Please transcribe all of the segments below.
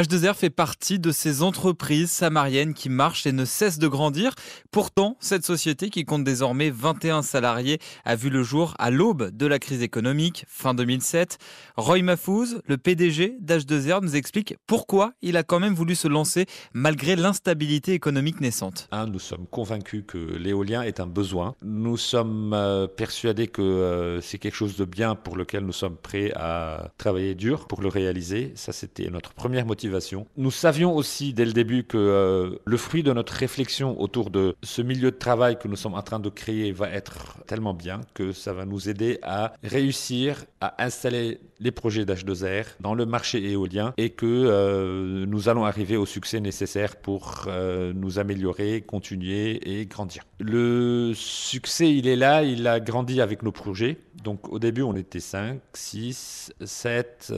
H2R fait partie de ces entreprises samariennes qui marchent et ne cessent de grandir. Pourtant, cette société, qui compte désormais 21 salariés, a vu le jour à l'aube de la crise économique, fin 2007. Roy Mahfouz, le PDG d'H2R, nous explique pourquoi il a quand même voulu se lancer malgré l'instabilité économique naissante. Nous sommes convaincus que l'éolien est un besoin. Nous sommes persuadés que c'est quelque chose de bien pour lequel nous sommes prêts à travailler dur pour le réaliser. Ça, c'était notre première motivation. Nous savions aussi dès le début que le fruit de notre réflexion autour de ce milieu de travail que nous sommes en train de créer va être tellement bien que ça va nous aider à réussir à installer les projets d'H2R dans le marché éolien et que nous allons arriver au succès nécessaire pour nous améliorer, continuer et grandir. Le succès, il est là, il a grandi avec nos projets. Donc au début, on était 5, 6, 7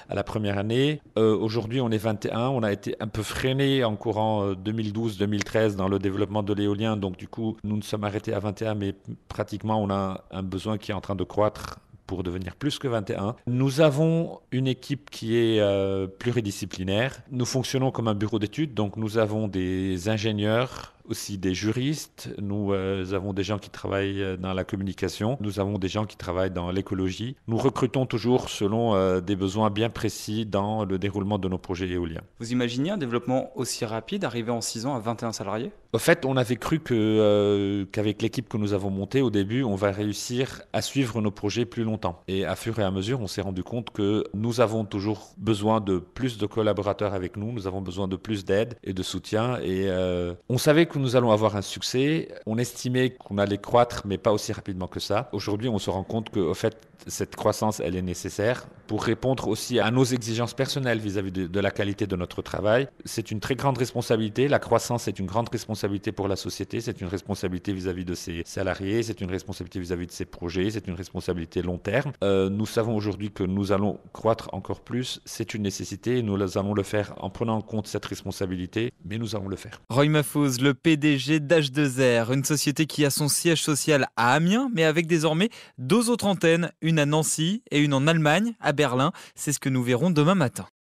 à la première année. Aujourd'hui, on est 21. On a été un peu freiné en courant 2012-2013 dans le développement de l'éolien. Donc du coup, nous nous sommes arrêtés à 21, mais pratiquement, on a un besoin qui est en train de croître pour devenir plus que 21. Nous avons une équipe qui est pluridisciplinaire. Nous fonctionnons comme un bureau d'études, donc nous avons des ingénieurs, aussi des juristes, nous avons des gens qui travaillent dans la communication, nous avons des gens qui travaillent dans l'écologie. Nous recrutons toujours selon des besoins bien précis dans le déroulement de nos projets éoliens. Vous imaginez un développement aussi rapide, arriver en 6 ans à 21 salariés ? Au fait, on avait cru qu'avec l'équipe que nous avons montée au début, on va réussir à suivre nos projets plus longtemps. Et à fur et à mesure, on s'est rendu compte que nous avons toujours besoin de plus de collaborateurs avec nous, nous avons besoin de plus d'aide et de soutien. Et on savait que nous allons avoir un succès, on estimait qu'on allait croître, mais pas aussi rapidement que ça. Aujourd'hui, on se rend compte que, au fait, cette croissance, elle est nécessaire pour répondre aussi à nos exigences personnelles vis-à-vis de la qualité de notre travail. C'est une très grande responsabilité. La croissance est une grande responsabilité pour la société. C'est une responsabilité vis-à-vis de ses salariés. C'est une responsabilité vis-à-vis de ses projets. C'est une responsabilité long terme. Nous savons aujourd'hui que nous allons croître encore plus. C'est une nécessité et nous allons le faire en prenant en compte cette responsabilité, mais nous allons le faire. Roy Mahfouz, le PDG d'H2R, une société qui a son siège social à Amiens, mais avec désormais 2 autres antennes, une à Nancy et une en Allemagne, à Berlin. C'est ce que nous verrons demain matin.